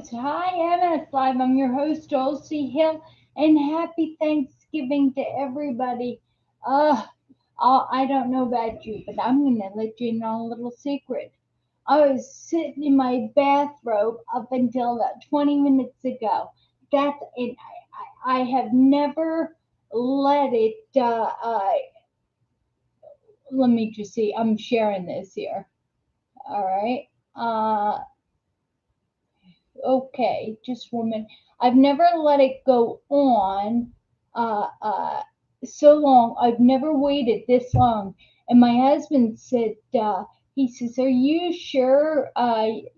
host. Hi, MS Live. I'm your host, Dulci Hill, and happy Thanksgiving to everybody. Uh, I don't know about you, but I'm going to let you in on a little secret. I was sitting in my bathrobe up until about 20 minutes ago. And I have never let it. Let me just see. I'm sharing this here. All right. Okay, just 1 minute. I've never let it go on uh, uh, so long. I've never waited this long. And my husband said, he says, "Are you sure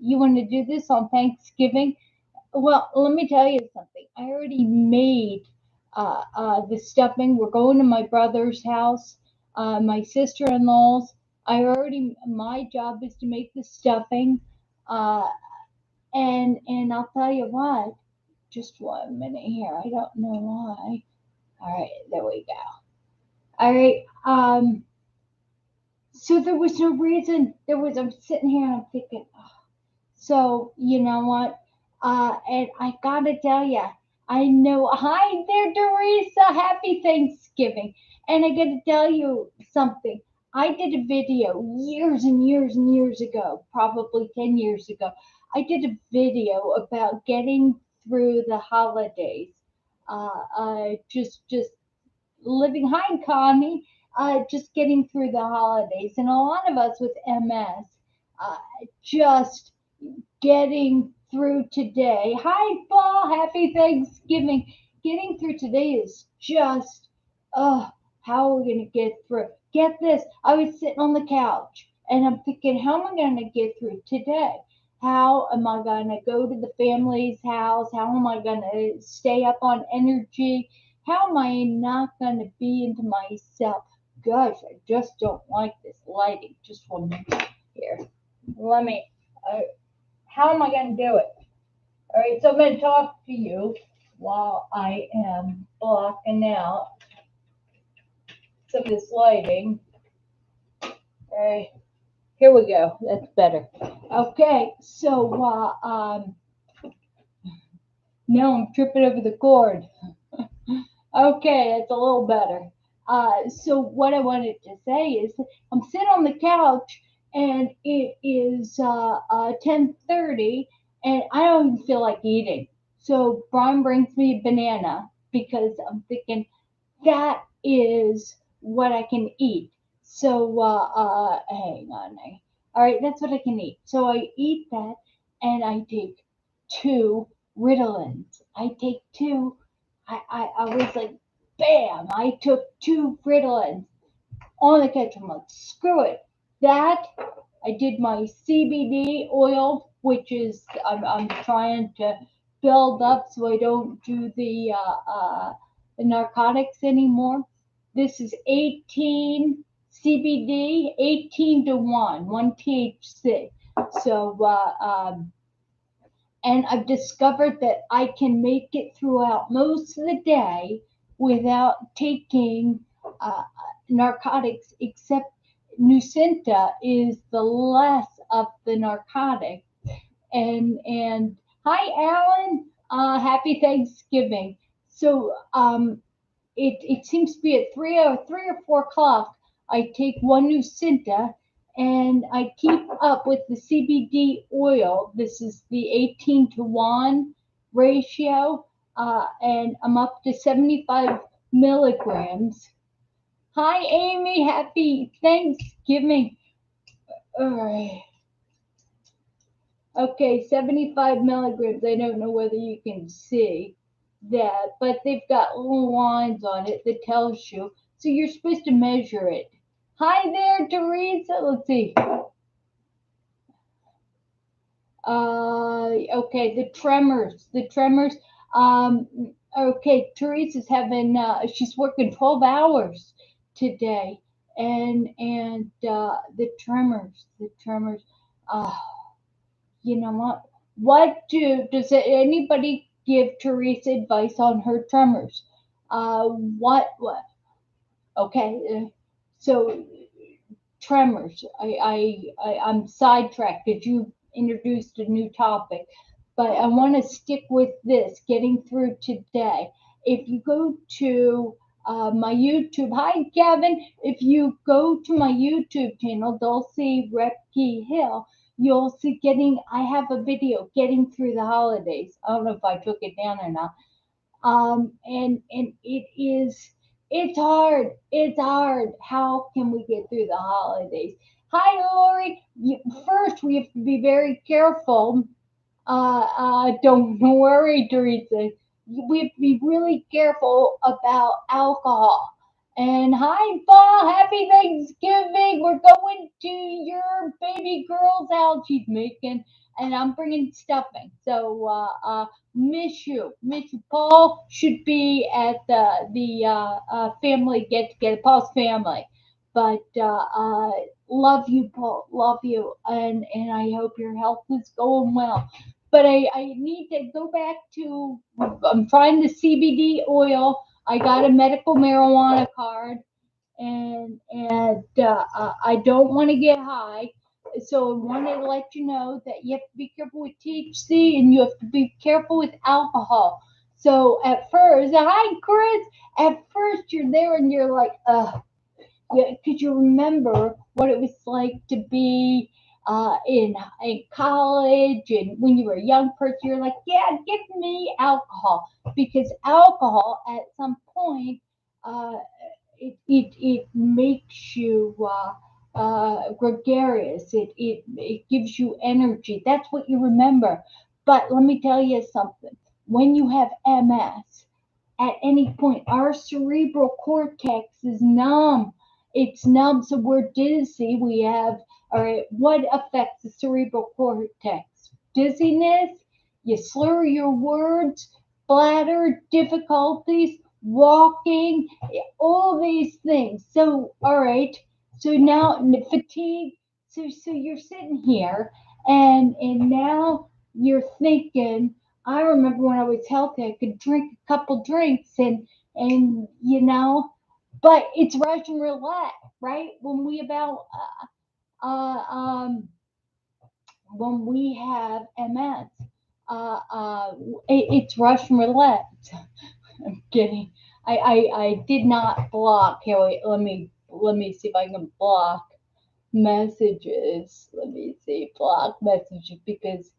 you want to do this on Thanksgiving?" Well, let me tell you something. I already made the stuffing. We're going to my brother's house, my sister-in-law's. My job is to make the stuffing. Uh, and I'll tell you what, just 1 minute here. I don't know why. All right, there we go. All right. So there was no reason. I'm sitting here and I'm thinking, oh. So you know what? And I gotta tell you, I know. Hi there, Teresa. Happy Thanksgiving. And I gotta tell you something. I did a video years and years and years ago, probably 10 years ago. I did a video about getting through the holidays. Just living. Hi, Connie. Just getting through the holidays, and a lot of us with MS, just getting through today. Hi, Paul. Happy Thanksgiving. Getting through today is just, how are we going to get through? Get this. I was sitting on the couch and I'm thinking, how am I going to get through today? How am I going to go to the family's house? How am I going to stay up on energy? How am I not going to be into myself? Gosh, I just don't like this lighting. Just 1 minute here. Let me. How am I going to do it? All right, so I'm going to talk to you while I am blocking out some of this lighting. All right, here we go. That's better. Okay, so now I'm tripping over the cord. Okay, that's a little better. So what I wanted to say is I'm sitting on the couch and it is 10:30 and I don't even feel like eating. So Brian brings me a banana because I'm thinking that is what I can eat. So hang on. All right, that's what I can eat. So I eat that and I take two Ritalins. I take two. I was like, bam! I took two Ritalins on the couch. I'm like, screw it. That I did my CBD oil, which is I'm trying to build up so I don't do the narcotics anymore. This is 18 CBD, 18 to 1 THC. So and I've discovered that I can make it throughout most of the day without taking narcotics, except Nucynta is the less of the narcotic. And hi, Alan. Happy Thanksgiving. So it seems to be at 3 or 4 o'clock. I take one Nucynta and I keep up with the CBD oil. This is the 18 to 1 ratio, and I'm up to 75 milligrams. Hi, Amy. Happy Thanksgiving. All right. Okay, 75 milligrams. I don't know whether you can see that, but they've got little lines on it that tells you. So you're supposed to measure it. Hi there, Teresa. Let's see. Okay, the tremors. Okay, Teresa's having. She's working 12 hours today, and the tremors. You know what? Does anybody give Teresa advice on her tremors? What? Okay, so tremors. I'm sidetracked because you introduced a new topic, but I want to stick with this, getting through today. If you go to my YouTube, hi Kevin, if you go to my YouTube channel, Dulci Repke Hill, you'll see I have a video getting through the holidays. I don't know if I took it down or not. And it's hard. It's hard. How can we get through the holidays? Hi, Lori. First, we have to be very careful. Don't worry, Teresa. We have to be really careful about alcohol. And hi, Paul. Happy Thanksgiving. We're going to your baby girl's house she's making, and I'm bringing stuffing. So, miss you. Miss you. Paul should be at the family get together, Paul's family. But love you, Paul. Love you, and I hope your health is going well. But I need to go back to. I'm trying the CBD oil. I got a medical marijuana card, and I don't want to get high. So I wanted to let you know that you have to be careful with THC and you have to be careful with alcohol. So at first, hi Chris. At first, you're there and you're like, yeah, because you remember what it was like to be in college and when you were a young person, you're like, yeah, give me alcohol because alcohol at some point uh, it makes you gregarious. It gives you energy. That's what you remember. But let me tell you something. When you have MS, at any point, our cerebral cortex is numb. It's numb, so we're dizzy. We have, all right, what affects the cerebral cortex? Dizziness, you slur your words, bladder difficulties, walking, all these things. So, all right, so now fatigue. So you're sitting here, and now you're thinking, I remember when I was healthy, I could drink a couple drinks and but it's Russian roulette, right? When we have MS, it's Russian roulette. I'm kidding. I did not block. Here, wait, let me see if I can block messages. Let me see, block messages because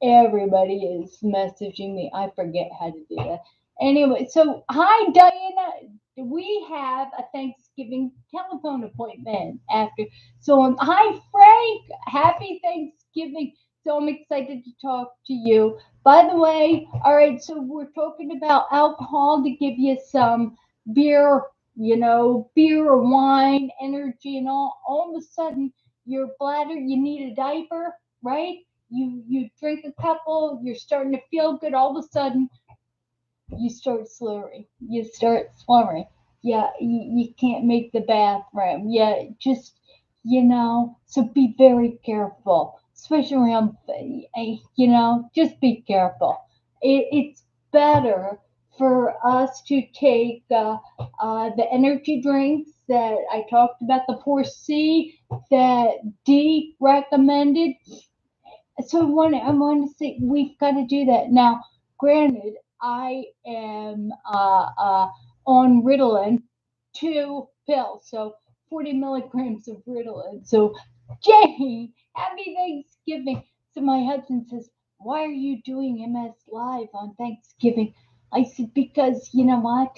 everybody is messaging me. I forget how to do that. Anyway, so hi Diana. We have a Thanksgiving telephone appointment after. So hi Frank. Happy Thanksgiving. So I'm excited to talk to you. By the way, all right. So we're talking about alcohol to give you some beer, beer or wine, energy, and all of a sudden your bladder, you need a diaper, right? You drink a couple, you're starting to feel good. All of a sudden, you start slurring. You start slumbering. Yeah, you can't make the bathroom. Yeah, just So be very careful, especially around. Just be careful. It's better for us to take the energy drinks that I talked about, the 4C that D recommended. So I want to say we've got to do that now. Granted, I am on Ritalin, 2 pills, so 40 milligrams of Ritalin. So, Jane, happy Thanksgiving. So my husband says, "Why are you doing MS Live on Thanksgiving?" I said, "Because you know what,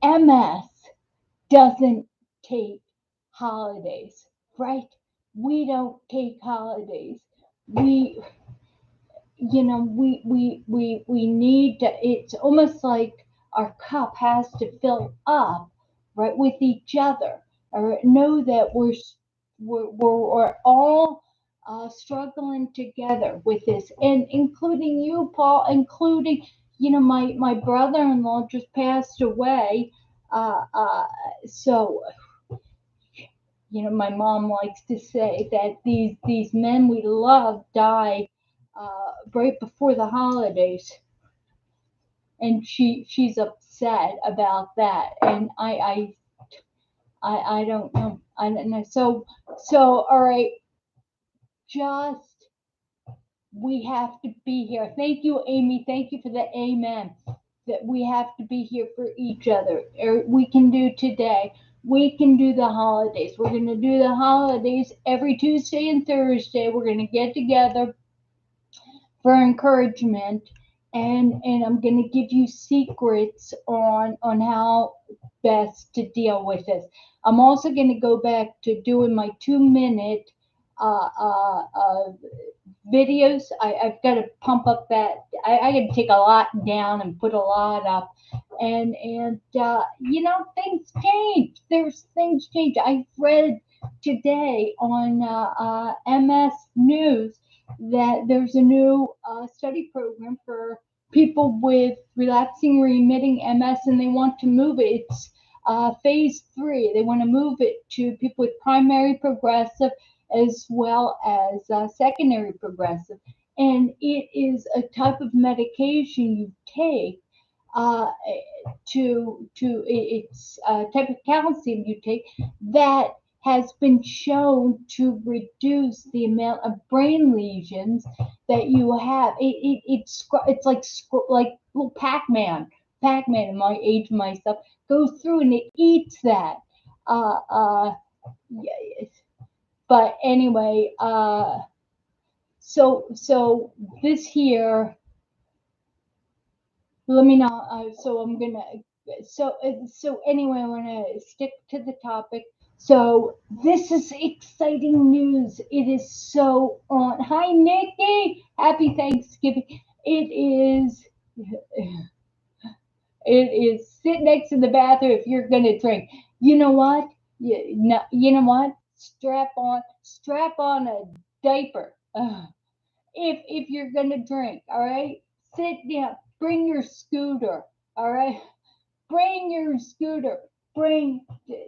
MS doesn't take holidays, right? We don't take holidays. We, we need to, it's almost like our cup has to fill up, right, with each other. Or know that we're all struggling together with this, and including you, Paul, including, my brother-in-law just passed away. So my mom likes to say that these men we love die right before the holidays, and she's upset about that, and I don't know. I don't know. So all right, just we have to be here. Thank you, Amy. Thank you for the amen. That we have to be here for each other. We can do today. We can do the holidays. We're going to do the holidays every Tuesday and Thursday. We're going to get together for encouragement, and I'm going to give you secrets on how best to deal with this. I'm also going to go back to doing my 2 minute videos. I've got to pump up that. I got to take a lot down and put a lot up, and things change. There's things change. I read today on MS News that there's a new study program for people with relapsing remitting MS, and they want to move it. It's phase 3. They want to move it to people with primary progressive as well as secondary progressive. And it is a type of medication you take it's a type of calcium you take that has been shown to reduce the amount of brain lesions that you have. It's like little Pac-Man. Pac-Man, in my age myself, goes through and it eats that. Yeah, but anyway, so this here, let me know. So I'm gonna. So anyway, I'm gonna stick to the topic. So this is exciting news. It is so on. Hi, Nikki. Happy Thanksgiving. It is. It is sit next to the bathroom if you're gonna drink. You know what? You know what? Strap on a diaper. If you're gonna drink, all right. Sit down. Bring your scooter. All right. Bring your scooter.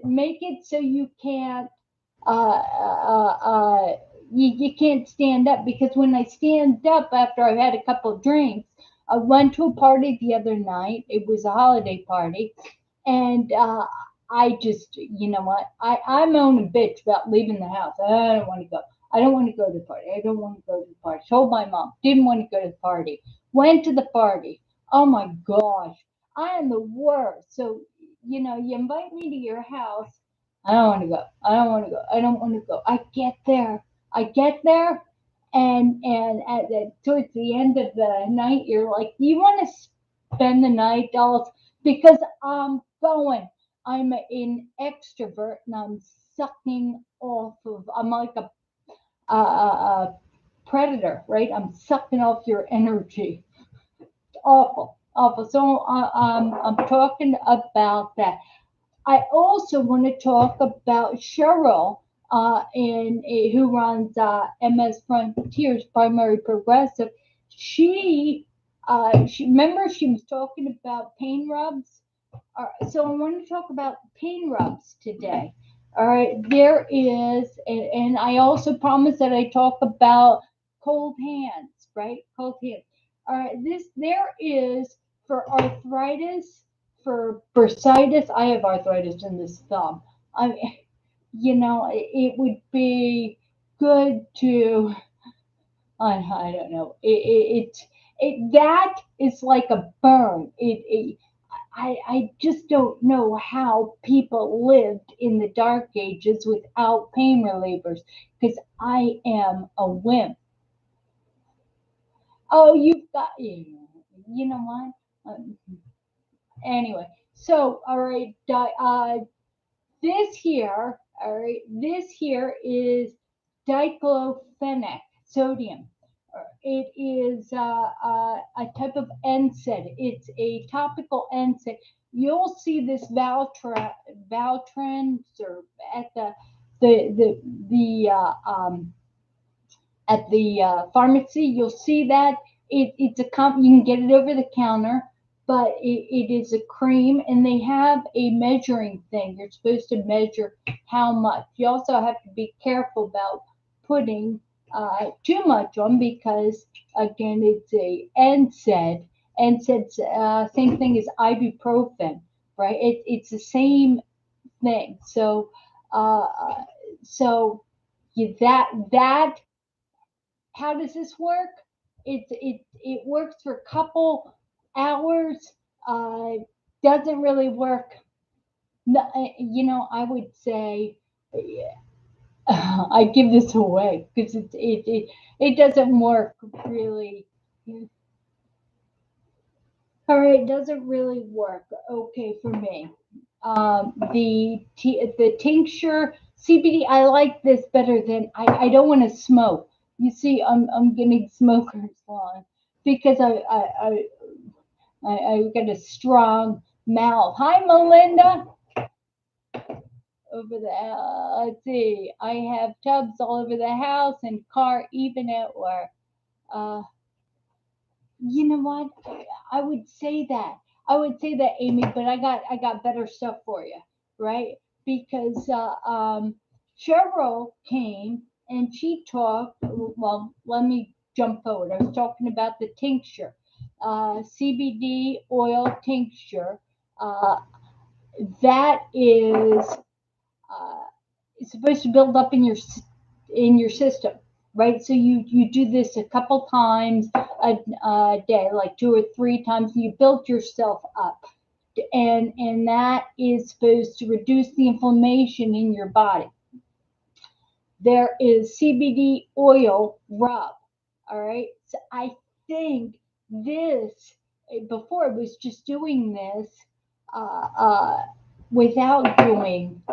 Make it so you can't you can't stand up, because when I stand up after I've had a couple of drinks, I went to a party the other night. It was a holiday party, and I just, you know what? I moan and bitch about leaving the house. I don't want to go. I don't want to go to the party. I don't want to go to the party. Told my mom, didn't want to go to the party. Went to the party. Oh my gosh, I am the worst. So, you invite me to your house. I don't want to go. I don't want to go. I don't want to go. I get there, and towards the end of the night, you're like, you want to spend the night, dolls? Because I'm going. I'm an extrovert, and I'm sucking off of. I'm like a predator, right? I'm sucking off your energy. Awful, awful. So I'm talking about that. I also want to talk about Cheryl, who runs MS Frontiers Primary Progressive. She remember she was talking about pain rubs. So I want to talk about pain rubs today. All right, there is, and I also promised that I talk about cold hands, right? Cold hands. All right, there is for arthritis, for bursitis. I have arthritis in this thumb. I mean, it would be good to. I don't know. That is like a burn. I just don't know how people lived in the dark ages without pain relievers, because I am a wimp. Oh, you've got, you know what? Anyway, so, all right, this here is diclofenac sodium. It is a type of NSAID. It's a topical NSAID. You'll see this Valtrans or at the pharmacy. You'll see that it's you can get it over the counter, but it is a cream, and they have a measuring thing. You're supposed to measure how much. You also have to be careful about putting too much on, because again, it's a NSAID. NSAID's same thing as ibuprofen, right? It's the same thing. So uh, so that how does this work? it works for a couple hours. Doesn't really work. I would say I give this away because it doesn't work really. All right, doesn't really work. Okay for me. The tincture CBD. I like this better than I don't want to smoke. You see, I'm getting smoker's lawn because I got a strong mouth. Hi, Melinda. Over there. Let's see. I have tubs all over the house and car, even at work. Uh, you know what? I would say that. I would say that, Amy, but I got better stuff for you, right? Because Cheryl came and she talked. Well, let me jump forward. I was talking about the tincture, CBD oil tincture. Uh, that is it's supposed to build up in your system, right? So you do this a couple times a day, like 2 or 3 times, and you build yourself up, and that is supposed to reduce the inflammation in your body. There is CBD oil rub. All right, so I think this before I was just doing this uh, uh, without doing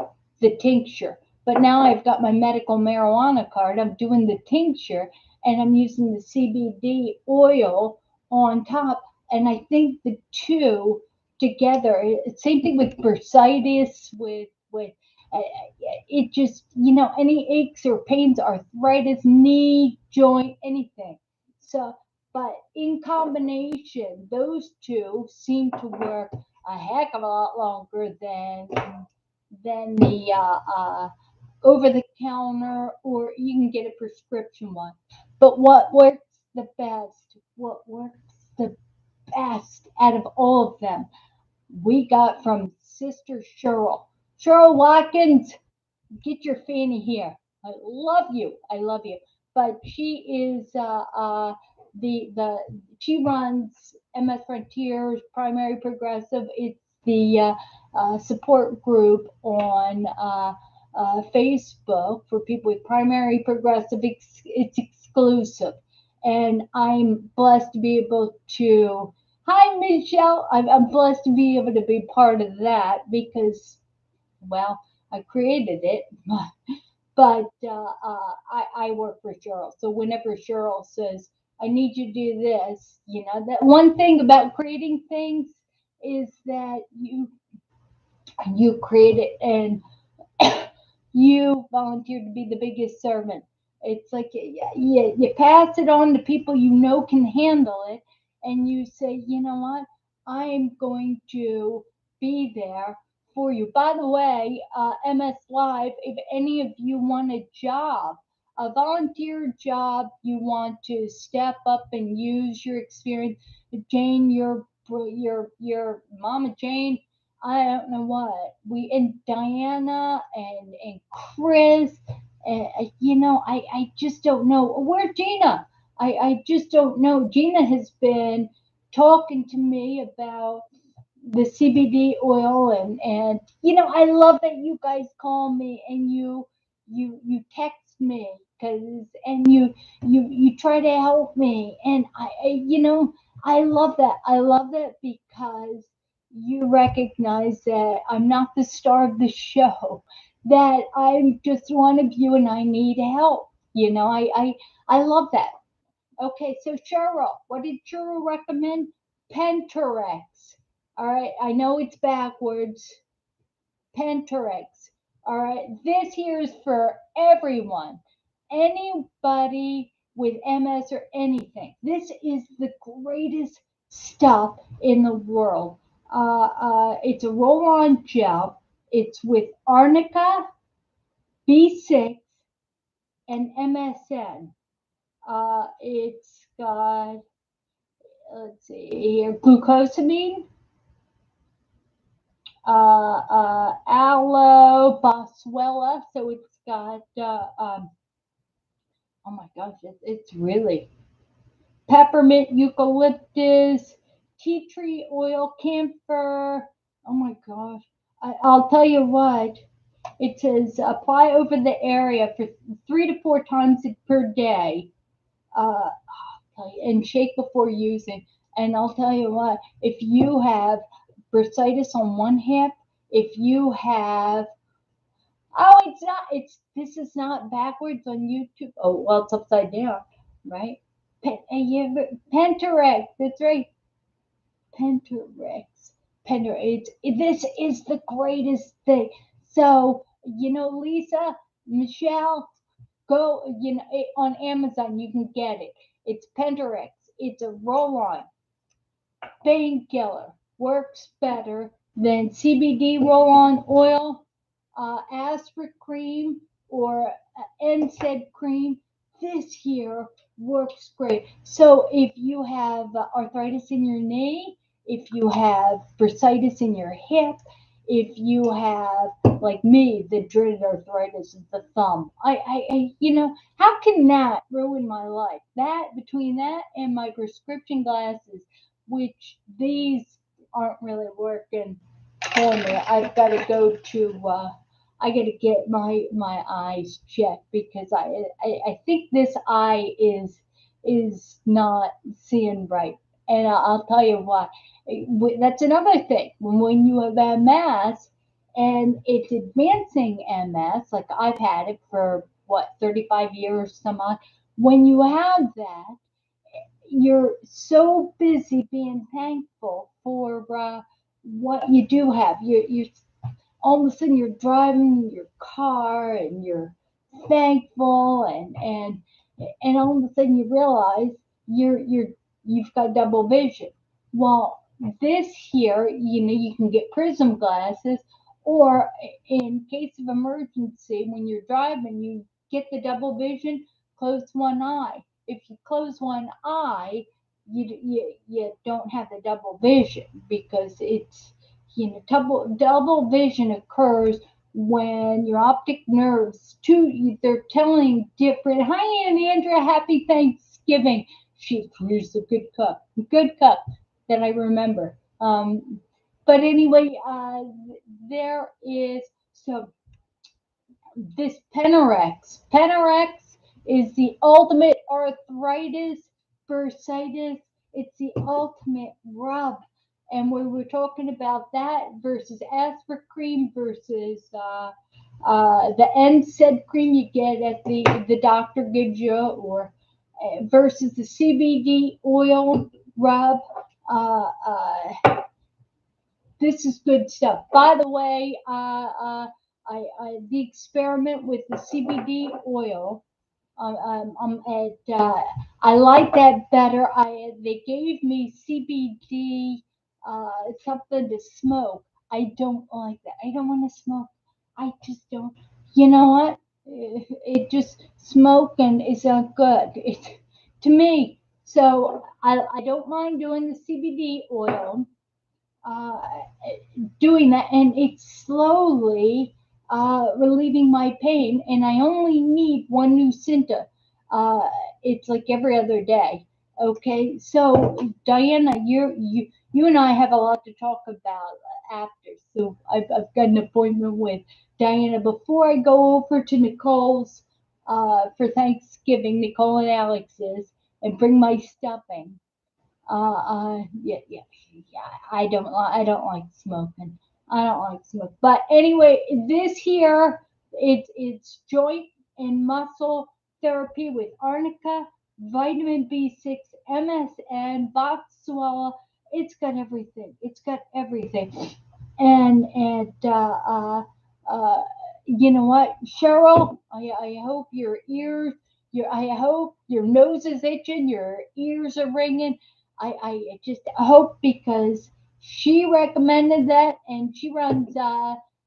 the tincture. But now I've got my medical marijuana card. I'm doing the tincture and I'm using the CBD oil on top. And I think the two together, same thing with bursitis, with uh, it just, any aches or pains, arthritis, knee, joint, anything. So, but in combination, those two seem to work a heck of a lot longer than the over the counter, or you can get a prescription one. But what works the best? What works the best out of all of them? We got from Sister Cheryl. Cheryl Watkins, get your fanny here. I love you. I love you. But she is the she runs MS Frontiers Primary Progressive. It's the support group on Facebook for people with primary progressive. It's exclusive, and I'm blessed to be able to. Hi, Michelle. I'm blessed to be able to be part of that because, well, I created it, but I work for Cheryl. So whenever Cheryl says, I need you to do this, that one thing about creating things is that you create it and you volunteer to be the biggest servant. It's like you pass it on to people can handle it, and you say, you know what, I'm going to be there for you. By the way, MS Live, if any of you want a job, a volunteer job, you want to step up and use your experience, Jane, your Mama Jane, I don't know what we and Diana and Chris, and I just don't know where Gina. I just don't know. Gina has been talking to me about the CBD oil, and I love that you guys call me and you text me, and you try to help me, and I love that. I love that because you recognize that I'm not the star of the show, that I'm just one of you and I need help. I love that. Okay, so Cheryl, what did Cheryl recommend? Penterex. All right, I know it's backwards. Penterex. All right, this here is for everyone. Anybody with MS or anything. This is the greatest stuff in the world. It's a roll-on gel. It's with arnica, B6, and MSN. It's got, let's see here, glucosamine, aloe, boswellia. So it's got, oh my gosh, it's really, peppermint, eucalyptus, tea tree oil, camphor. Oh my gosh. I'll tell you what, it says apply over the area for 3 to 4 times per day, uh, and shake before using. And I'll tell you what, if you have bursitis on one hip, if you have, oh, it's not, this is not backwards on YouTube. Oh, well, it's upside down, right? Penterex, that's right. Penterex. Penterex. This is the greatest thing. So, Lisa, Michelle, go, on Amazon, you can get it. It's Penterex. It's a roll on painkiller. Works better than CBD roll on oil, aspirin cream, or NSAID cream. This here works great. So if you have arthritis in your knee, if you have bursitis in your hip, if you have, like me, the dreaded arthritis of the thumb, how can that ruin my life? That, between that and my prescription glasses, which these aren't really working for me. I've got to go to. I got to get my eyes checked because I think this eye is not seeing right, and I'll tell you why. That's another thing. When you have MS and it's advancing MS, like I've had it for what 35 years, some odd. When you have that, you're so busy being thankful for what you do have. You're all of a sudden you're driving your car and you're thankful, and all of a sudden you realize you've got double vision. Well, this here, you can get prism glasses, or in case of emergency, when you're driving, you get the double vision. Close one eye. If you close one eye, you don't have the double vision because it's double vision occurs when your optic nerves they're telling different. Hi, Aunt Andrea, happy Thanksgiving. Here's a good cup that I remember. But anyway, there is, so this Penterex is the ultimate arthritis, bursitis. It's the ultimate rub. And we were talking about that versus aspirin cream versus the NSAID cream you get at the doctor gives you, or versus the CBD oil rub. This is good stuff. By the way, the experiment with the CBD oil. I like that better. They gave me CBD, something to smoke. I don't like that. I don't want to smoke. I just don't. You know what? It just smoking is not good. To me. So I don't mind doing the CBD oil, uh, doing that, and it's slowly relieving my pain. And I only need one new Cinta. Uh, it's like every other day. Okay, so Diana, you and I have a lot to talk about after. So I've got an appointment with Diana before I go over to Nicole's for Thanksgiving. Nicole and Alex's, and bring my stuffing. Yeah. I don't like smoking. I don't like smoke. But anyway, this here, it's joint and muscle therapy with arnica, vitamin B6, MSM, box swallow. It's got everything. It's got everything. And you know what, Cheryl? I hope your ears, I hope your nose is itching, your ears are ringing. I just hope, because she recommended that, and she runs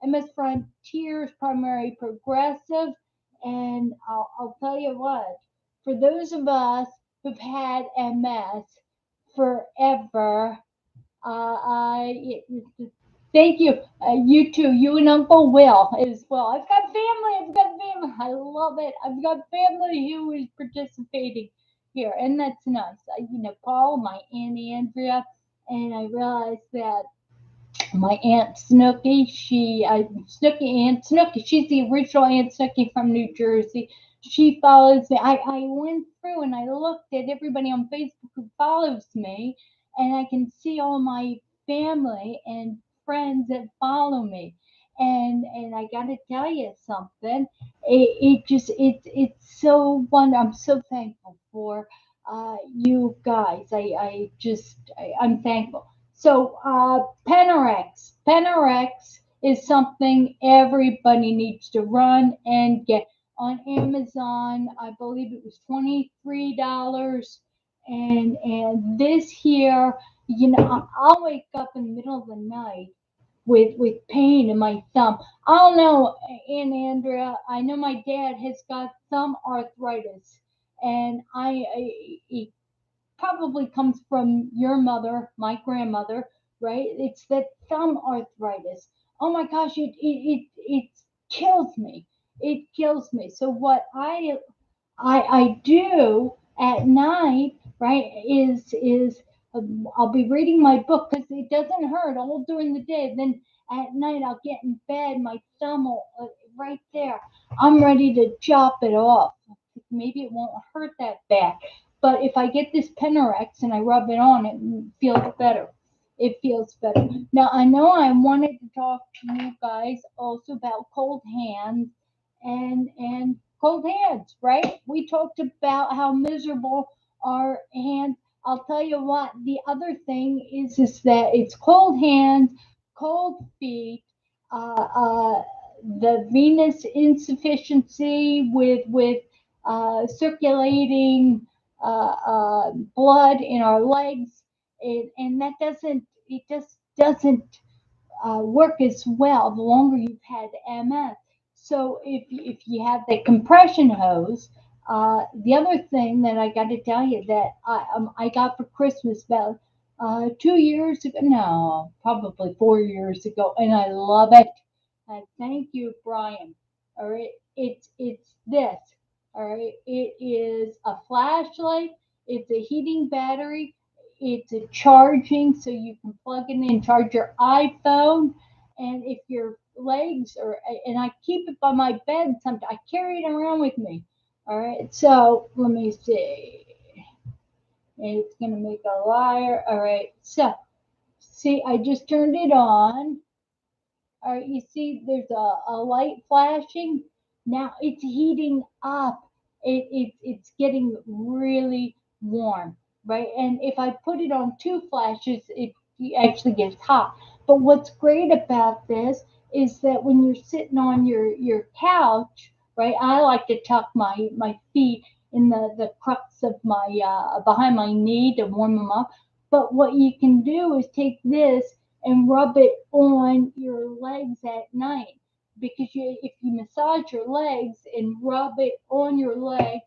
MS Frontiers Primary Progressive. And I'll tell you what, for those of us who've had MS forever, thank you. You too. You and Uncle Will as well. I've got family. I've got family. I love it. I've got family who is participating. here, and that's nice. Paul, my Aunt Andrea, and I realized that my Aunt Snooky, Snooky Aunt Snooky, she's the original Aunt Snooky from New Jersey. She follows me. I went through and I looked at everybody on Facebook who follows me, and I can see all my family and friends that follow me. And I got to tell you something. It's so wonderful. I'm so thankful for you guys. I'm thankful. So, Penterex. Penterex is something everybody needs to run and get on Amazon. I believe it was $23. And this here, I'll wake up in the middle of the night with pain in my thumb. I don't know, Aunt Andrea. I know my dad has got thumb arthritis, and it probably comes from your mother, my grandmother, right? It's that thumb arthritis. Oh my gosh, it kills me. It kills me. So what I do at night, right, is I'll be reading my book because it doesn't hurt all during the day. Then at night I'll get in bed, my thumb will, right there. I'm ready to chop it off. Maybe it won't hurt that bad. But if I get this Penterex and I rub it on, it feels better. It feels better. Now, I know I wanted to talk to you guys also about cold hands and cold hands, right? We talked about how miserable our hands. I'll tell you what, the other thing is that it's cold hands, cold feet, uh, uh, the venous insufficiency with circulating blood in our legs, and that doesn't work as well the longer you've had MS. So if you have the compression hose, the other thing that I got to tell you that I got for Christmas about 2 years ago, no, probably 4 years ago, and I love it. Thank you, Brian. All right, it's this. All right, it is a flashlight. It's a heating battery. It's a charging, so you can plug it in and charge your iPhone. And if your legs are, and I keep it by my bed sometimes, I carry it around with me. All right, so let me see. It's going to make a liar. All right, so see, I just turned it on. All right, you see there's a light flashing. Now it's heating up. It's getting really warm, right? And if I put it on two flashes, it actually gets hot. But what's great about this is that when you're sitting on your couch, right? I like to tuck my feet in the crux of my behind my knee to warm them up. But what you can do is take this and rub it on your legs at night, because if you massage your legs and rub it on your leg,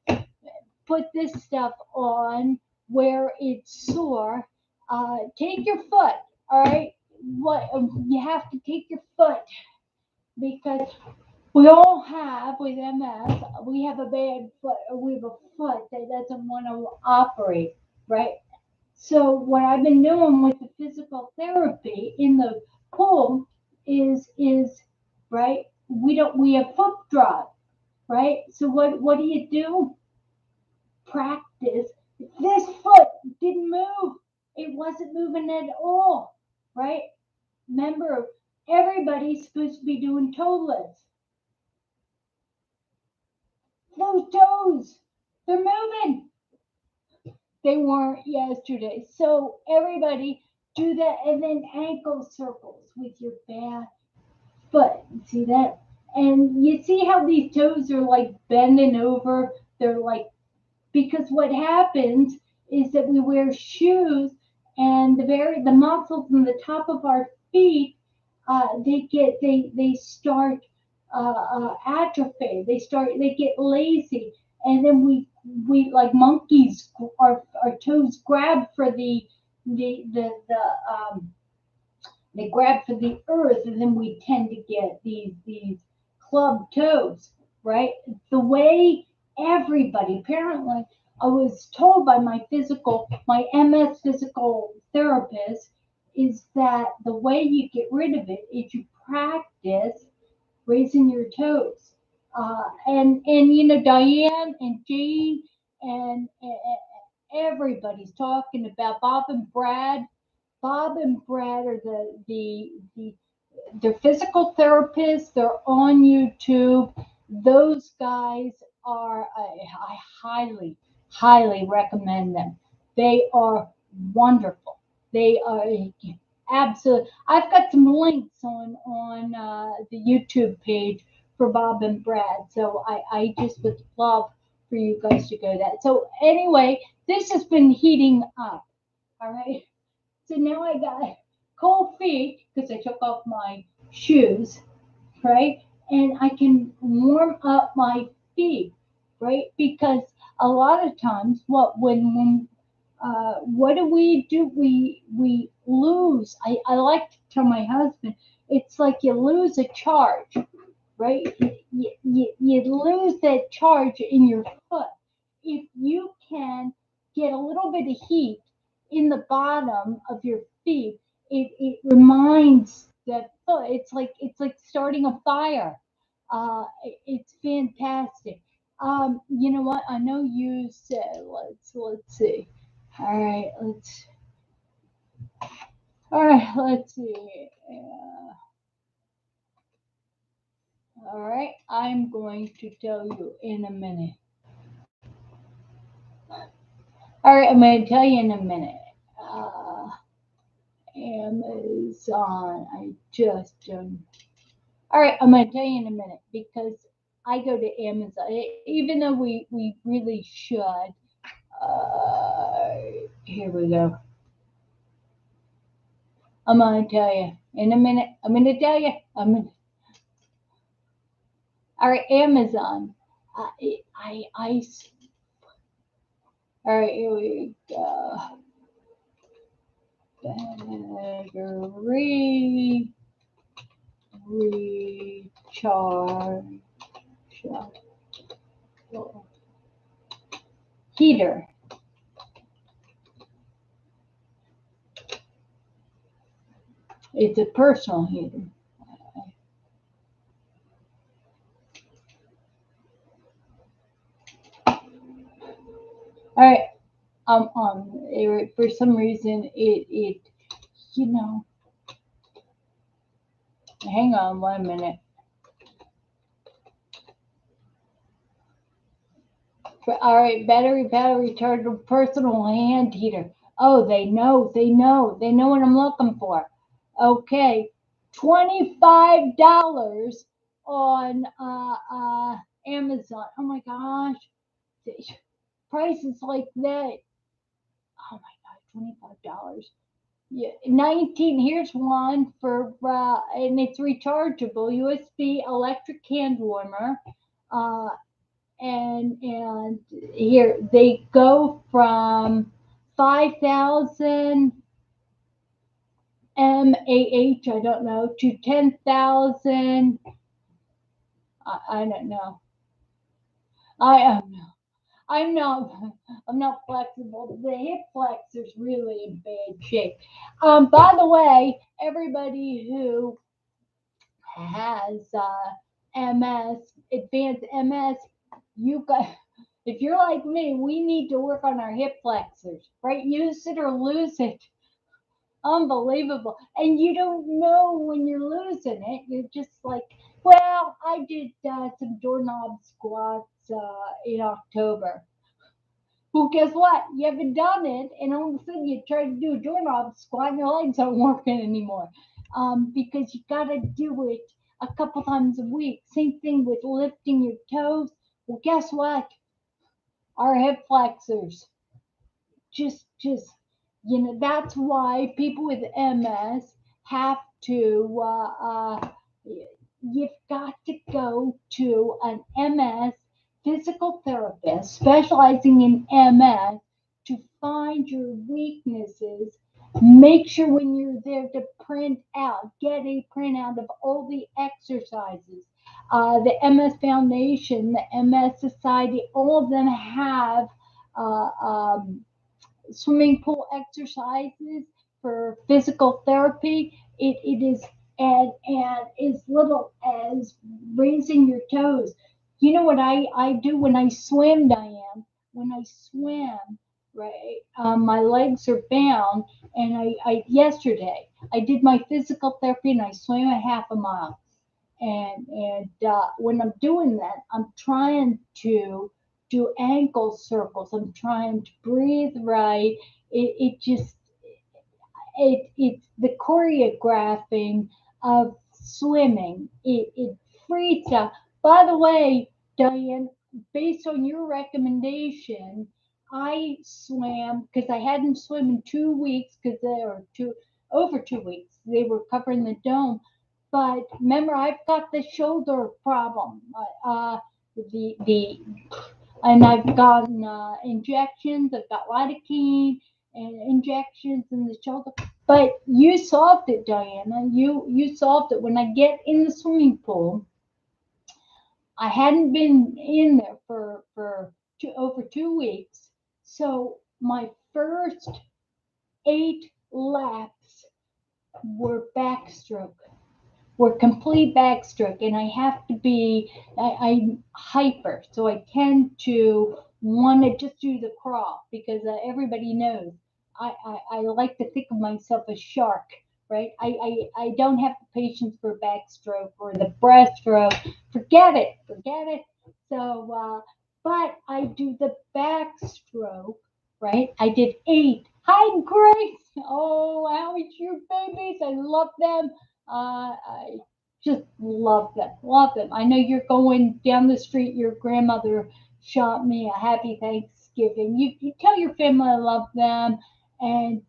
put this stuff on where it's sore. Take your foot, all right? What you have to take your foot, because we all have with MS, we have a bad foot, or we have a foot that doesn't want to operate, right? So what I've been doing with the physical therapy in the pool is right. We have foot drop, right? So what do you do? Practice. This foot didn't move. It wasn't moving at all, right? Remember, everybody's supposed to be doing toe lifts. Those toes, they're moving. They weren't yesterday. So everybody do that, and then ankle circles with your back foot. See that? And you see how these toes are like bending over? They're like, because what happens is that we wear shoes, and the muscles in the top of our feet, they start atrophy. They get lazy, and then we like monkeys. Our toes grab for they grab for the earth, and then we tend to get these club toes, right? The way everybody apparently I was told by my MS physical therapist, is that the way you get rid of it is you practice raising your toes. And Diane and Jean and everybody's talking about Bob and Brad. Bob and Brad are they're physical therapists. They're on YouTube. Those guys are, I highly, highly recommend them. They are wonderful. They are absolutely. I've got some links on the YouTube page for Bob and Brad. So I just would love for you guys to go that. So anyway, this has been heating up. All right. So now I got cold feet because I took off my shoes, right? And I can warm up my feet, right? Because a lot of times, what do? We lose. I like to tell my husband, it's like you lose a charge, right? You lose that charge in your foot. If you can get a little bit of heat in the bottom of your feet, it reminds that foot. It's like starting a fire. It's fantastic. You know what? I know you said. Let's see. All right, let's see. All right, I'm going to tell you in a minute. All right, I'm going to tell you in a minute. Amazon. I just All right, I'm going to tell you in a minute because I go to Amazon, even though we really should. Here we go. I'm going to tell you in a minute. I'm going to tell you. All right, Amazon. I. All right, here we go. Battery recharge heater. It's a personal heater. All right. For some reason it you know. Hang on 1 minute. All right, battery charger, personal hand heater. Oh, they know what I'm looking for. Okay, $25 on Amazon. Oh my gosh, prices like that. Oh my god, $25. Yeah, 19. Here's one for and it's rechargeable USB electric hand warmer. Uh, and here they go from 5,000 mAh, I don't know, to 10,000. I don't know. I am. I'm not. I'm not flexible. The hip flexor's really in bad shape. By the way, everybody who has MS, advanced MS, you got. If you're like me, we need to work on our hip flexors, right? Use it or lose it. Unbelievable. And you don't know when you're losing it. You're just like, well, I did some doorknob squats in October. Well, guess what? You haven't done it, and all of a sudden you try to do a doorknob squat, and your legs aren't working anymore. Because you got to do it a couple times a week. Same thing with lifting your toes. Well, guess what? Our hip flexors just that's why people with MS have to you've got to go to an MS physical therapist specializing in MS to find your weaknesses. Make sure when you're there to get a printout of all the exercises. The MS Foundation, the MS Society, all of them have swimming pool exercises for physical therapy. It is and as little as raising your toes. You know what I do when I swim, Diane? When I swim, right, my legs are bound, and I yesterday I did my physical therapy and I swam a half a mile. And when I'm doing that, I'm trying to do ankle circles. I'm trying to breathe right. It just it's the choreographing of swimming. It frees up. By the way, Diane, based on your recommendation, I swam because I hadn't swum in 2 weeks because they were over 2 weeks. They were covering the dome. But remember, I've got the shoulder problem. The and I've gotten injections. I've got lidocaine and injections in the shoulder. But you solved it, Diana. You solved it. When I get in the swimming pool, I hadn't been in there for over 2 weeks. So my first 8 laps were backstroke, were complete backstroke, and I have to be I'm hyper, so I tend to want to just do the crawl because everybody knows I like to think of myself as shark, right? I don't have the patience for backstroke or the breaststroke. Forget it. So, but I do the backstroke, right? I did 8. Hi, Grace. Oh, how is your babies? I love them. I just love them, love them. I know you're going down the street. Your grandmother shot me a happy Thanksgiving. You tell your family I love them, and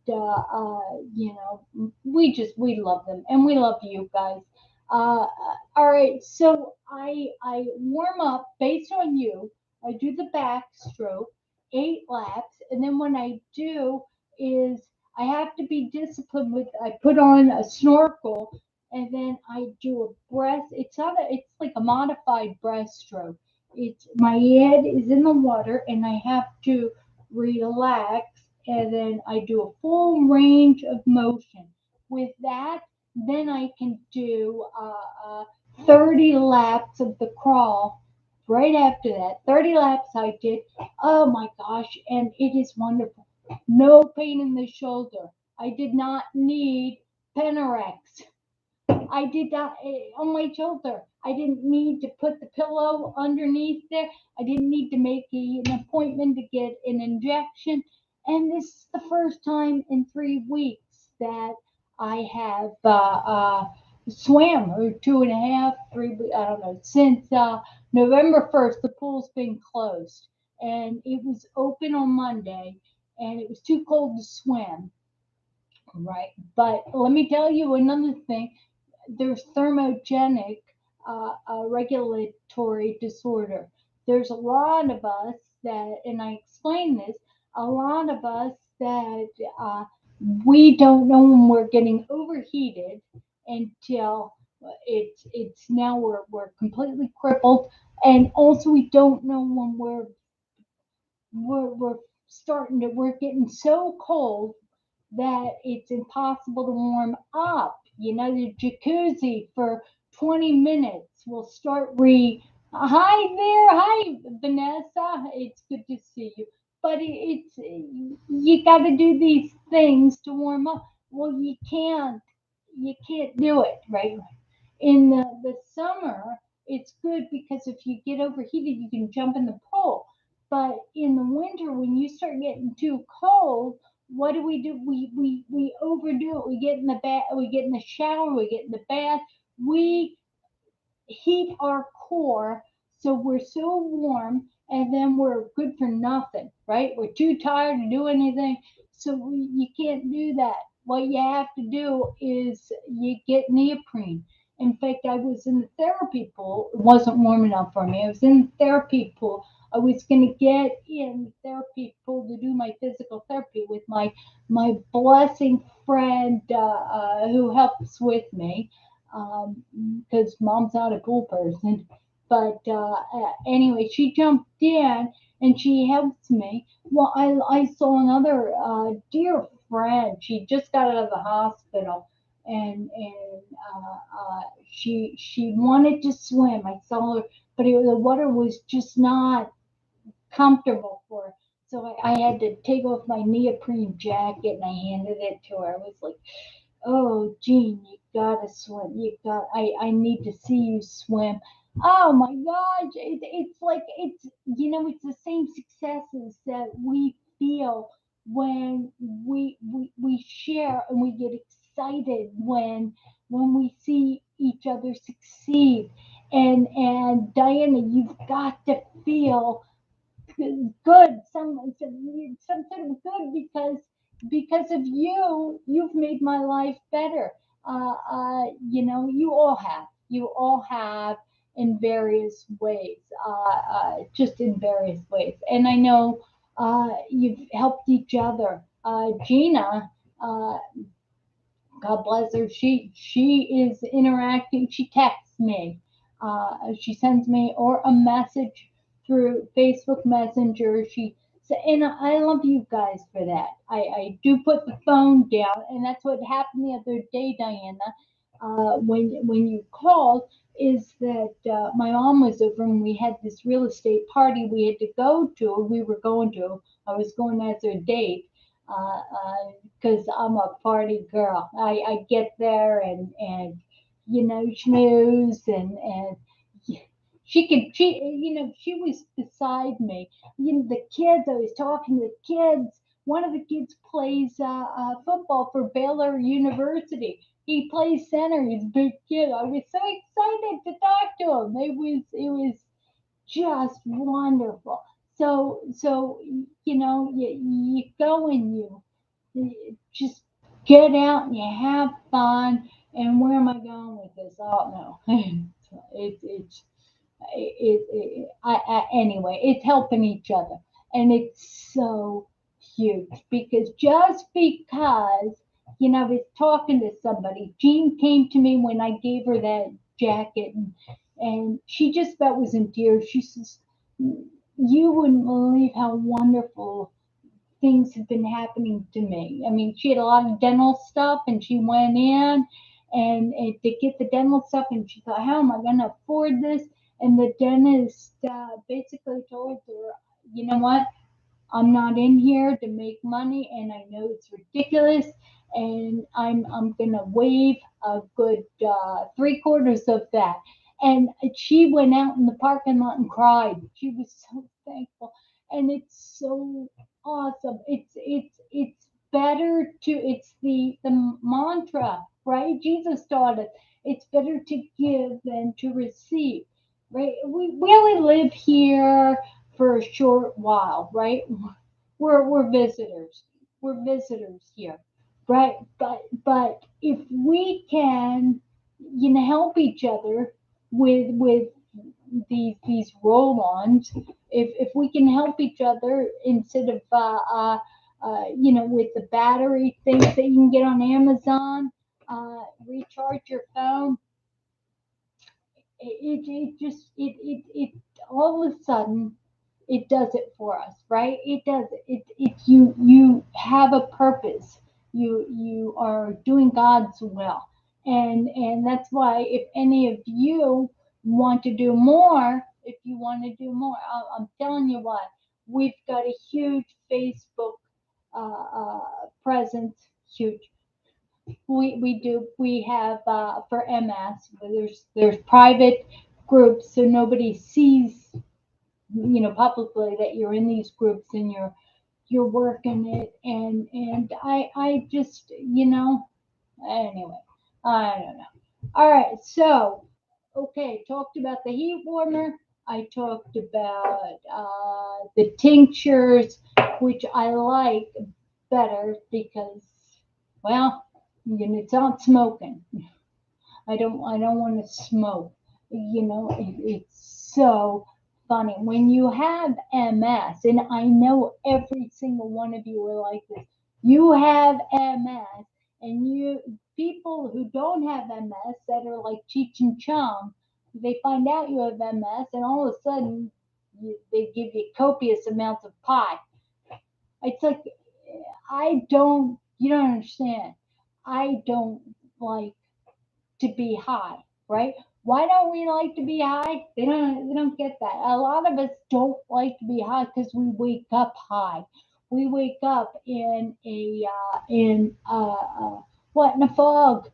we love them, and we love you guys. All right, so I warm up based on you. I do the backstroke, 8 laps, and then when I do is I have to be disciplined with. I put on a snorkel, and then I do a breast. It's like a modified breaststroke. It's my head is in the water, and I have to relax, and then I do a full range of motion. With that, then I can do 30 laps of the crawl. Right after that, 30 laps I did. Oh my gosh, and it is wonderful. No pain in the shoulder. I did not need Penterex. I did not on my shoulder. I didn't need to put the pillow underneath there. I didn't need to make an appointment to get an injection. And this is the first time in 3 weeks that I have swam, or 2.5, 3. I don't know, since November 1st. The pool's been closed, and it was open on Monday, and it was too cold to swim. Right, but let me tell you another thing. There's thermogenic regulatory disorder. There's a lot of us that, and I explain this, a lot of us that we don't know when we're getting overheated until it's now we're completely crippled, and also we don't know when we're starting to we're getting so cold that it's impossible to warm up. You know, the jacuzzi for 20 minutes will start Hi there. Hi, Vanessa. It's good to see you. But it's, you got to do these things to warm up. Well, you can't do it, right? In the summer, it's good because if you get overheated, you can jump in the pool. But in the winter, when you start getting too cold, what do? We overdo it. We get in the bath, we get in the shower, we get in the bath. We heat our core so we're so warm, and then we're good for nothing, right? We're too tired to do anything, so you can't do that. What you have to do is you get neoprene. In fact, I was in the therapy pool. It wasn't warm enough for me. I was in the therapy pool. I was going to get in the therapy pool to do my physical therapy with my blessing friend who helps with me, because mom's not a pool person. But anyway, she jumped in, and she helps me. Well, I saw another dear friend. She just got out of the hospital, and she wanted to swim. I saw her, but the water was just not comfortable for her. So I had to take off my neoprene jacket and I handed it to her. I was like, "Oh, Jean, you gotta swim. I need to see you swim." Oh my gosh, it's like it's the same successes that we feel when we share and we get excited when we see each other succeed. And Diana, you've got to feel good, some sort of good because of you. You've made my life better. You all have in various ways, just in various ways. And I know you've helped each other. Gina, uh, God bless her. She is interacting. She texts me. She sends me or a message through Facebook Messenger. And I love you guys for that. I do put the phone down, and that's what happened the other day, Diana. When you called, is that my mom was over and we had this real estate party we had to go to. We were going to. I was going as her date because I'm a party girl. I get there and schmooze and she was beside me. The kids, I was talking to the kids. One of the kids plays football for Baylor University. He plays center. He's a big kid. I was so excited to talk to him. It was just wonderful. So you go and you just get out and you have fun. And where am I going with this? Oh no, it's anyway. It's helping each other, and it's so huge because just because I was talking to somebody. Jean came to me when I gave her that jacket, and she just about was in tears. She says, "You wouldn't believe how wonderful things have been happening to me." I mean, she had a lot of dental stuff, and she went in and to get the dental stuff, and she thought, "How am I going to afford this?" And the dentist basically told her, "You know what? I'm not in here to make money, and I know it's ridiculous, and I'm gonna waive a good 3/4 of that." And she went out in the parking lot and cried. She was so thankful, and it's so awesome. It's better to it's the mantra, right? Jesus taught us it's better to give than to receive, right? We only live here for a short while, right? We're visitors. We're visitors here, right? But if we can, help each other with these roll-ons, if we can help each other instead of with the battery things that you can get on Amazon, recharge your phone. It just it all of a sudden it does it for us, right? It does it you have a purpose. You are doing God's will. And that's why if any of you want to do more, if you want to do more, I'm telling you what, we've got a huge Facebook presence, huge. We have for MS. There's private groups, so nobody sees publicly that you're in these groups and you're working it. And I just anyway, I don't know. All right, so okay, talked about the heat warmer. I talked about the tinctures, which I like better because, well, it's not smoking. I don't want to smoke. It's so funny when you have MS, and I know every single one of you are like this. You have MS, and you people who don't have MS that are like Cheech and Chong, they find out you have MS, and all of a sudden they give you copious amounts of pie. It's like you don't understand. I don't like to be high, right? Why don't we like to be high? They don't get that. A lot of us don't like to be high because we wake up high. We wake up what, in a fog.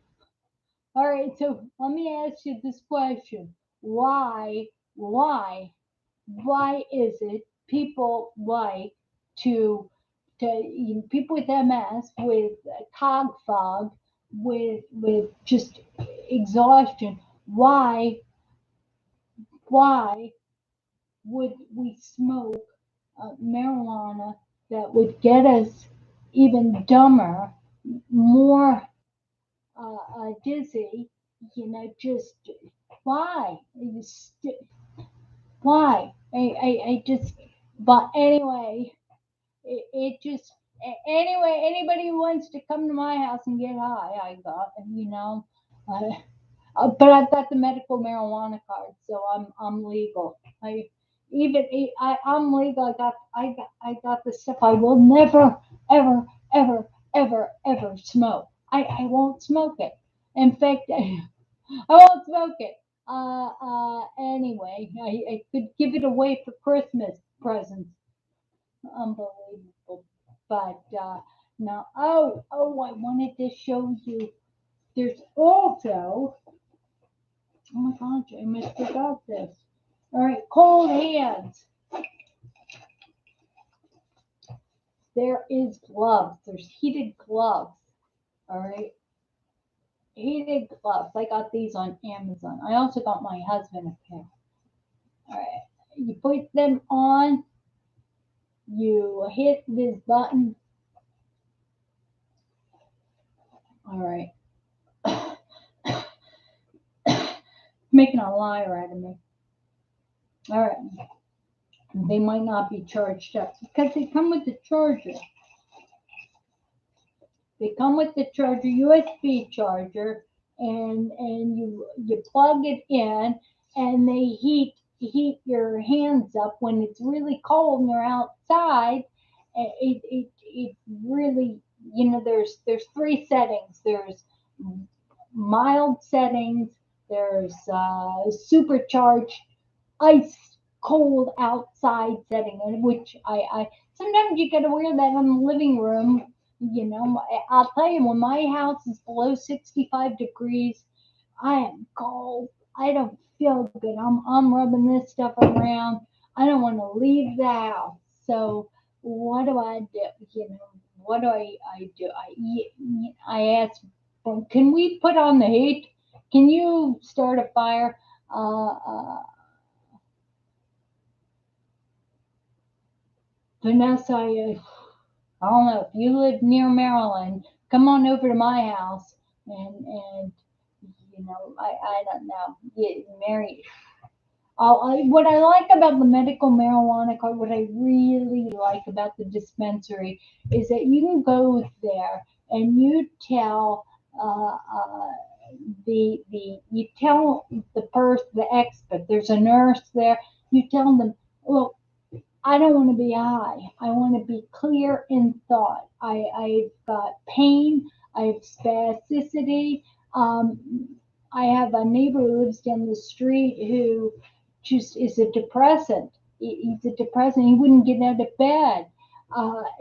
All right, so let me ask you this question: why why is it people like people with MS, with cog fog, with just exhaustion? Why would we smoke marijuana that would get us even dumber, more dizzy? Just why? Why? I just. But anyway, it just. Anyway, anybody who wants to come to my house and get high, I got, uh, but I've got the medical marijuana card, so I'm legal. I'm legal. I got the stuff. I will never ever ever ever ever smoke. I won't smoke it. In fact, I won't smoke it. Anyway, I could give it away for Christmas presents. Unbelievable. But no. Oh, I wanted to show you. There's also. Oh my gosh, I almost forgot this. All right, cold hands. There is gloves. There's heated gloves. All right, heated gloves. I got these on Amazon. I also got my husband a pair. All right, you put them on. You hit this button. All right. Making a liar out of me. All right. They might not be charged up because they come with the charger. They come with the charger, USB charger, and you plug it in, and they heat your hands up when it's really cold and you're outside. It really, there's three settings. There's mild settings. There's supercharged ice cold outside setting, in which I sometimes you gotta wear that in the living room. I'll tell you, when my house is below 65 degrees, I am cold. I don't feel good. I'm rubbing this stuff around. I don't want to leave the house. So what do I do? What do I do? I ask, can we put on the heat? Can you start a fire? Vanessa, I don't know if you live near Maryland. Come on over to my house, and I don't know. Mary, what I like about the medical marijuana card, what I really like about the dispensary, is that you can go there and you tell you tell the expert. There's a nurse there. You tell them, look, I don't want to be high. I want to be clear in thought. I've got pain. I have spasticity. I have a neighbor who lives down the street who just is a depressant. He's a depressant. He wouldn't get out of bed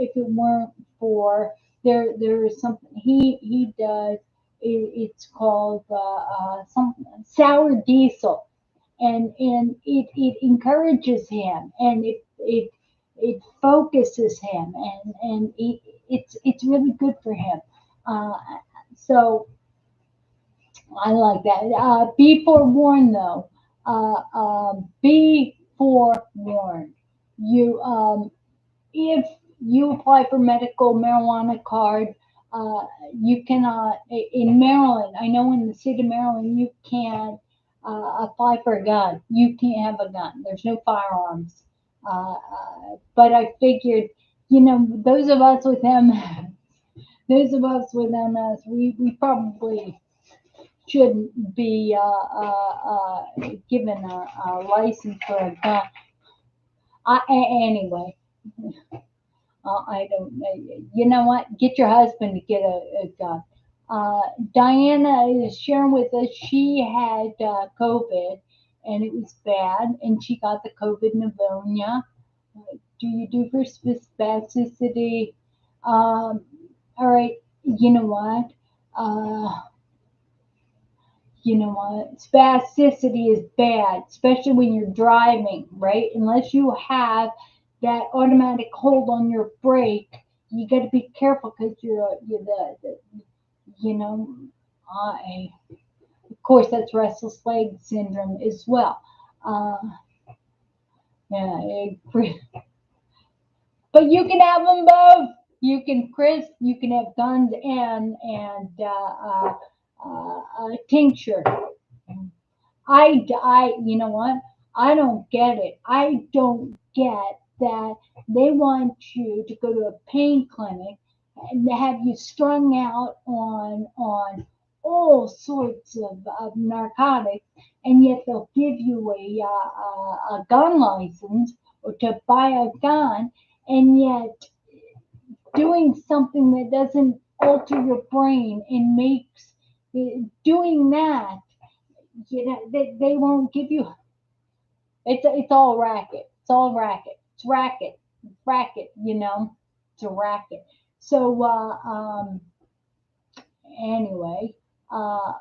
if it weren't for there is something he does. It's called some sour diesel, and it encourages him, and it focuses him, and it's really good for him. Uh, so I like that. Be forewarned, though. Be forewarned. You If you apply for medical marijuana card, uh, you cannot in Maryland. I know in the state of Maryland you can't apply for a gun. You can't have a gun. There's no firearms. But I figured, those of us with MS, we probably shouldn't be given a license for a gun. Anyway, I don't know. You know what? Get your husband to get a gun. Uh, Diana is sharing with us she had COVID and it was bad, and she got the COVID pneumonia. Do you do for spasticity? All right. You know what? Uh, you know what? Spasticity is bad, especially when you're driving, right? Unless you have that automatic hold on your brake, you got to be careful because you're the you know, I of course that's restless leg syndrome as well. Uh, yeah, but you can have them both. You can, Chris. You can have guns and tincture. You know what? I don't get it. I don't get that they want you to go to a pain clinic and have you strung out on all sorts of narcotics, and yet they'll give you a gun license or to buy a gun, and yet doing something that doesn't alter your brain and makes doing that, they won't give you. It's all racket. It's all racket. It's racket. It's racket. It's a racket. So anyway, uh,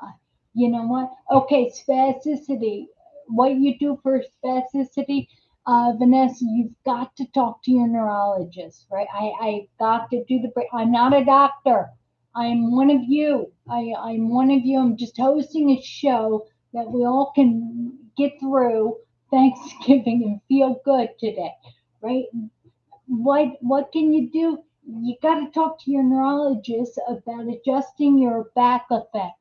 you know what? Okay, spasticity. What you do for spasticity, Vanessa? You've got to talk to your neurologist, right? I've got to do the. I'm not a doctor. I'm one of you. I'm one of you. I'm just hosting a show that we all can get through Thanksgiving and feel good today, right? What can you do? You got to talk to your neurologist about adjusting your back effect.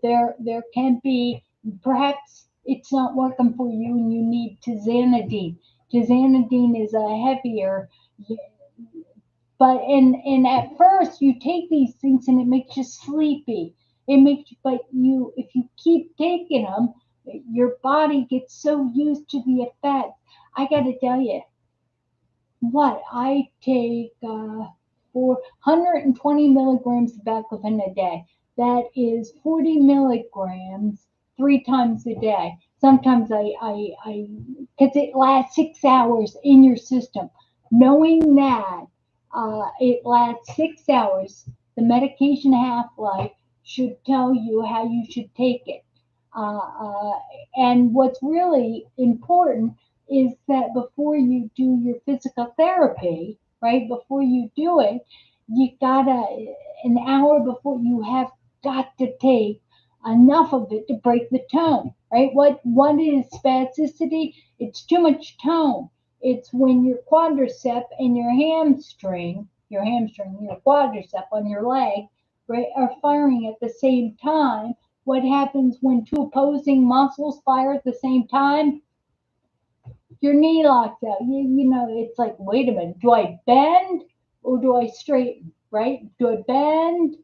There can be, perhaps it's not working for you and you need tizanidine. Tizanidine is a heavier, but and at first you take these things and it makes you sleepy. It makes you, but you if you keep taking them, your body gets so used to the effect. I got to tell you, what I take 420 milligrams of baclofen a day. That is 40 milligrams 3 times a day. Sometimes because it lasts 6 hours in your system. Knowing that it lasts 6 hours, the medication half life should tell you how you should take it. Uh, uh, and what's really important is that before you do your physical therapy, right, before you do it, you gotta, an hour before, you have got to take enough of it to break the tone, right? What is spasticity? It's too much tone. It's when your quadricep and your quadricep on your leg, right, are firing at the same time. What happens when two opposing muscles fire at the same time? Your knee locks out. It's like, wait a minute, do I bend or do I straighten? Right? Do I bend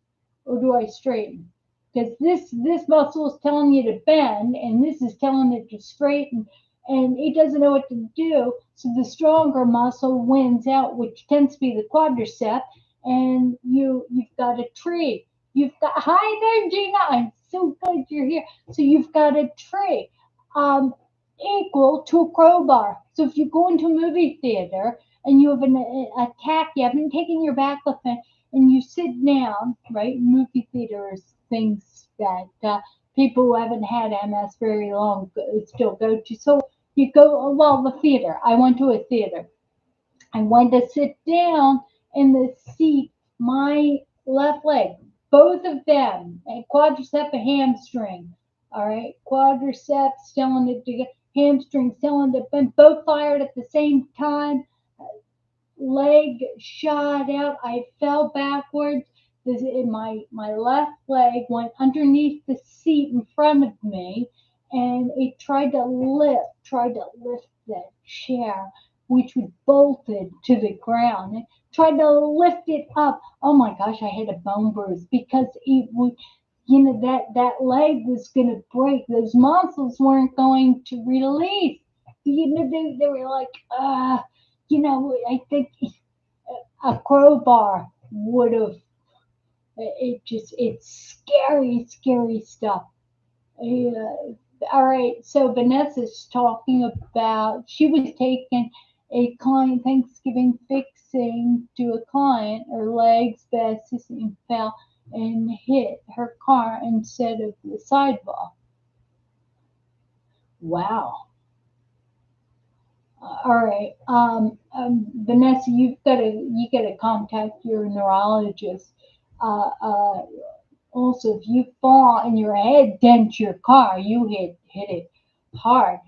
or do I straighten? Because this muscle is telling you to bend and this is telling it to straighten, and it doesn't know what to do. So the stronger muscle wins out, which tends to be the quadricep, and you've got a tree. You've got, hi there, Gina. I'm so glad you're here. So you've got a tree. Equal to a crowbar. So if you go into a movie theater and you have an attack, you haven't taken your baclofen, and you sit down, right? Movie theaters, things that people who haven't had MS very long still go to. So you go, well, the theater. I went to a theater. I went to sit down in the seat, my left leg, both of them, and quadricep and hamstring. All right, quadriceps telling it to get, hamstring telling it, and both fired at the same time. Leg shot out. I fell backwards. My left leg went underneath the seat in front of me, and it tried to lift that chair, which was bolted to the ground. It tried to lift it up. Oh my gosh, I had a bone bruise because it would, that leg was going to break. Those muscles weren't going to release. they were like, I think a crowbar would have. It's scary, scary stuff. Yeah. All right. So Vanessa's talking about she was taking a client Thanksgiving fixing to a client. Her legs basically fell and hit her car instead of the sidewalk. Wow. All right. Vanessa, you gotta contact your neurologist. Uh, Also, if you fall and your head dents your car, you hit it hard.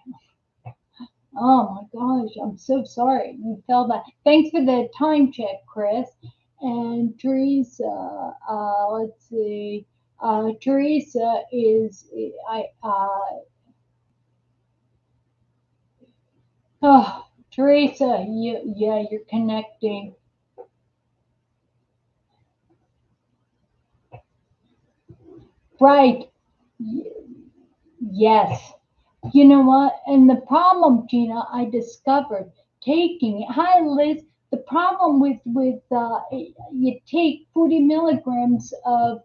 Oh my gosh, I'm so sorry you fell back. Thanks for the time check, Chris. And Teresa, let's see. Teresa is I oh Teresa, yeah, you're connecting. Right. Yes. You know what? And the problem, Gina, I discovered taking it. Hi, Liz. The problem with you take 40 milligrams of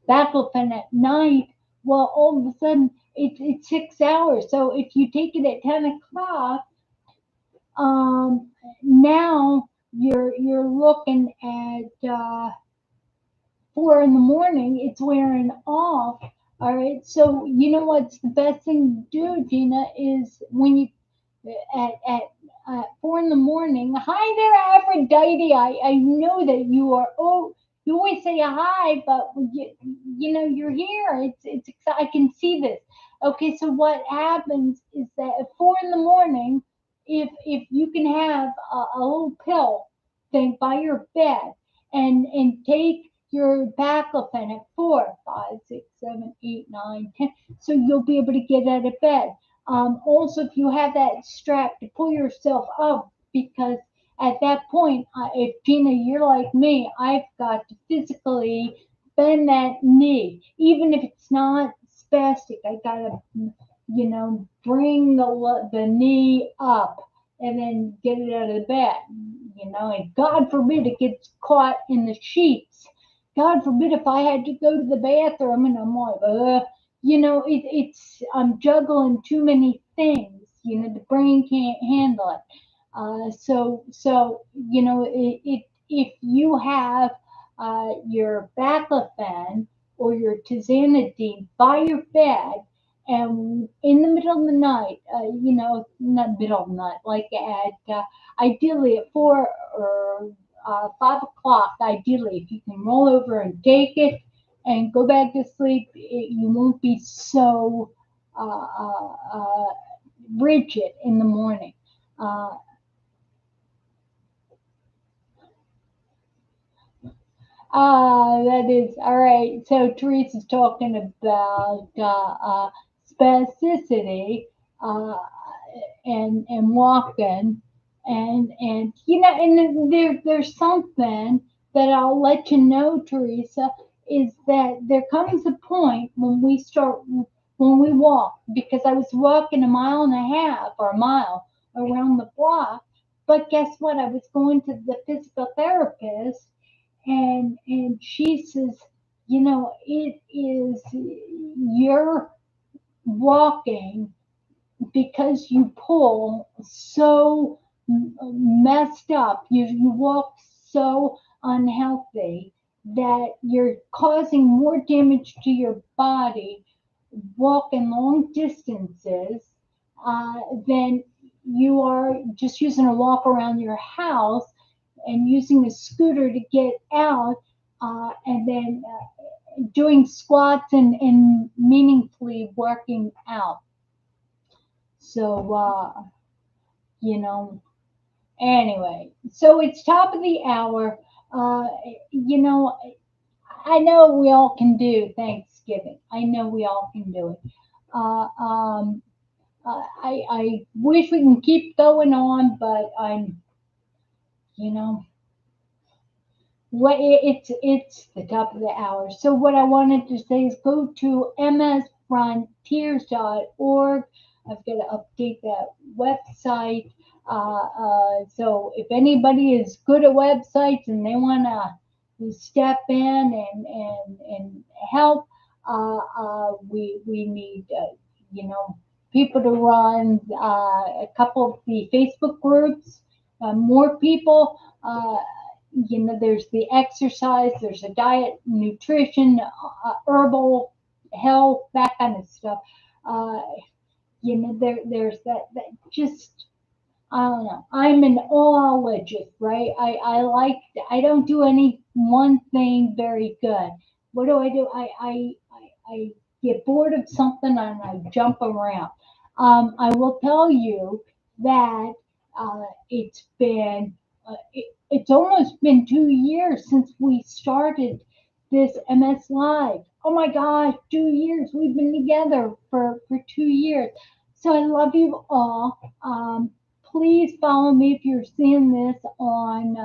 baclofen at night. Well, all of a sudden it's 6 hours. So if you take it at 10 o'clock, um, now you're looking at 4 in the morning, it's wearing off. All right. So you know what's the best thing to do, Gina, is when you at 4 in the morning. Hi there, Aphrodite. I know that you are. Oh, you always say hi, but you're here. It's I can see this. Okay. So what happens is that at 4 in the morning, if you can have a little pill thing by your bed and take your baclofen at 4, 5, 6, 7, 8, 9, 10. So you'll be able to get out of bed. Also, if you have that strap to pull yourself up, because at that point, if Gina, you're like me, I've got to physically bend that knee, even if it's not spastic. I gotta, bring the knee up and then get it out of the bed. And God forbid it gets caught in the sheets. God forbid if I had to go to the bathroom and I'm like, I'm juggling too many things. The brain can't handle it. If you have your baclofen or your tizanidine by your bed, and in the middle of the night, not middle of the night, like at ideally at 4 or 5 o'clock, ideally, if you can roll over and take it and go back to sleep, you won't be so uh, uh, uh, rigid in the morning. Uh, that is all right. So Teresa's talking about spasticity uh, and walking, and there's something that I'll let you know, Teresa, is that there comes a point when we walk, because I was walking a mile and a half or a mile around the block, but guess what? I was going to the physical therapist, and she says, it is you're walking because you pull so messed up, you walk so unhealthy that you're causing more damage to your body walking long distances than you are just using a walk around your house and using a scooter to get out, and then doing squats and meaningfully working out. So, you know, anyway, so it's top of the hour. Uh, you know, I know we all can do Thanksgiving. I know we all can do it. Uh, um, I wish we can keep going on, but you know, it's the top of the hour. So what I wanted to say is go to msfrontiers.org. I've got to update that website. So if anybody is good at websites and they want to step in and help, we need people to run a couple of the Facebook groups, more people. There's the exercise, there's a diet, nutrition, herbal health, that kind of stuff. Uh, there's that just I don't know. I'm an all-ologist, right? I don't do any one thing very good. What do? I get bored of something and I jump around. I will tell you that it's almost been 2 years since we started this MS Live. Oh my gosh, 2 years. We've been together for 2 years. So I love you all. Please follow me if you're seeing this on,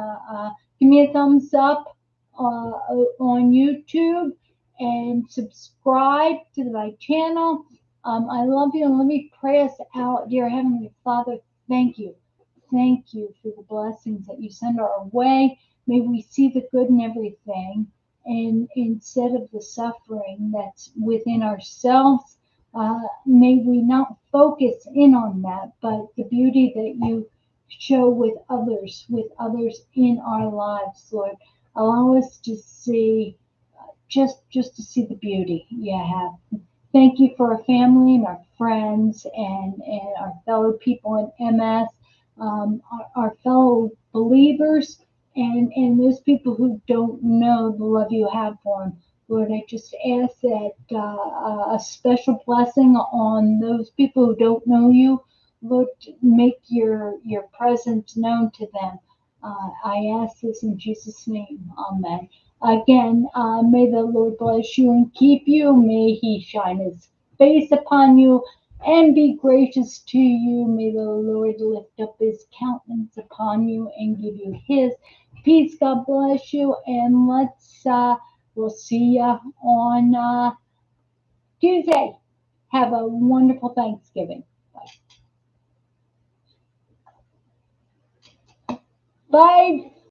give me a thumbs up on YouTube and subscribe to my channel. I love you, and let me pray us out. Dear Heavenly Father, thank you. Thank you for the blessings that you send our way. May we see the good in everything, and instead of the suffering that's within ourselves, may we not focus in on that, but the beauty that you show with others in our lives, Lord. Allow us to see, just to see the beauty you have. Thank you for our family and our friends and our fellow people in MS, our fellow believers, and those people who don't know the love you have for them. Lord, I just ask that a special blessing on those people who don't know you. Lord, make your presence known to them. I ask this in Jesus' name. Amen. Again, may the Lord bless you and keep you. May he shine his face upon you and be gracious to you. May the Lord lift up his countenance upon you and give you his peace. God bless you. And we'll see you on Tuesday. Have a wonderful Thanksgiving. Bye. Bye.